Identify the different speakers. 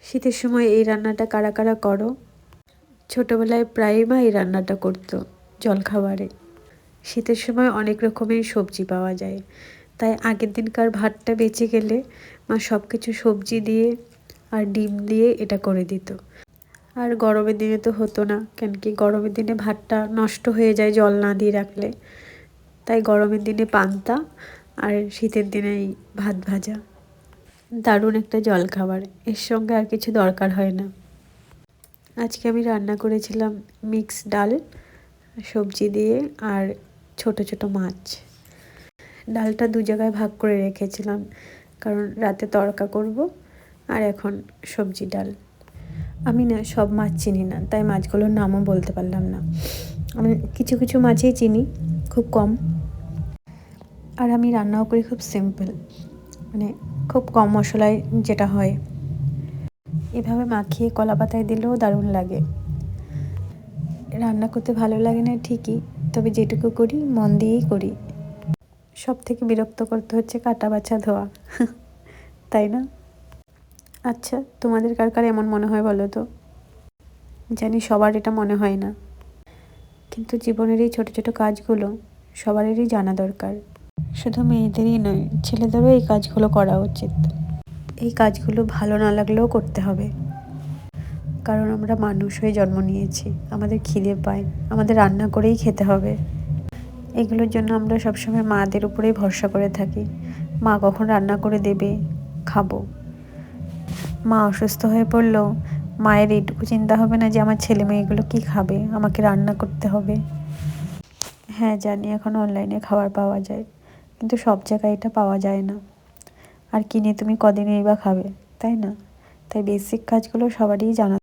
Speaker 1: শীতের সময় এই রান্নাটা কারা কারা করো? ছোটবেলায় প্রায়ই মা এই রান্নাটা করতো জলখাবারে। শীতের সময় অনেক রকমের সবজি পাওয়া যায়, তাই আগের দিনকার ভাতটা বেঁচে গেলে মা সব কিছু সবজি দিয়ে আর ডিম দিয়ে এটা করে দিত। আর গরমের দিনে তো হতো না, কেন কি গরমের দিনে ভাতটা নষ্ট হয়ে যায় জল না দিয়ে রাখলে। তাই গরমের দিনে পান্তা আর শীতের দিনে এই ভাত ভাজা। দারুণ একটা জলখাবার, এর সঙ্গে আর কিছু দরকার হয় না। আজকে আমি রান্না করেছিলাম মিক্স ডাল সবজি দিয়ে আর ছোট ছোট মাছ। ডালটা দু জায়গায় ভাগ করে রেখেছিলাম, কারণ রাতে তড়কা করব, আর এখন সবজি ডাল। আমি না সব মাছ চিনি না, তাই মাছগুলোর নামও বলতে পারলাম না। আমি কিছু কিছু মাছই চিনি, খুব কম। আর আমি রান্নাও করি খুব সিম্পল, মানে খুব কম মশলায় যেটা হয়। এভাবে মাখিয়ে কলা পাতায় দিলেও দারুণ লাগে। রান্না করতে ভালো লাগে না ঠিকই, তবে যেটুকু করি মন দিয়েই করি। সব থেকে বিরক্ত করতে হচ্ছে কাটা বাছা ধোয়া, তাই না? আচ্ছা, তোমাদের কার কার এমন মনে হয় বলো তো? জানি সবার এটা মনে হয় না, কিন্তু জীবনের এই ছোট ছোট কাজগুলো সবারই জানা দরকার। শুধু মেয়েদেরই নয়, ছেলেদেরও এই কাজগুলো করা উচিত। এই কাজগুলো ভালো না লাগলেও করতে হবে, কারণ আমরা মানুষ হয়ে জন্ম নিয়েছি, আমাদের খিদে পায়, আমাদের রান্না করেই খেতে হবে। এগুলোর জন্য আমরা সবসময় মাদের উপরেই ভরসা করে থাকি, মা কখন রান্না করে দেবে, খাবো। মা অসুস্থ হয়ে পড়লেও মায়ের এইটুকু চিন্তা হবে না যে আমার ছেলে মেয়েগুলো কী খাবে, আমাকে রান্না করতে হবে। হ্যাঁ জানি এখন অনলাইনে খাবার পাওয়া যায়, কিন্তু সব জায়গায় এটা পাওয়া যায় না। আর কিনে তুমি কদিনেই বা খাবে, তাই না? তাই বেসিক কাজগুলো সবারই জানা।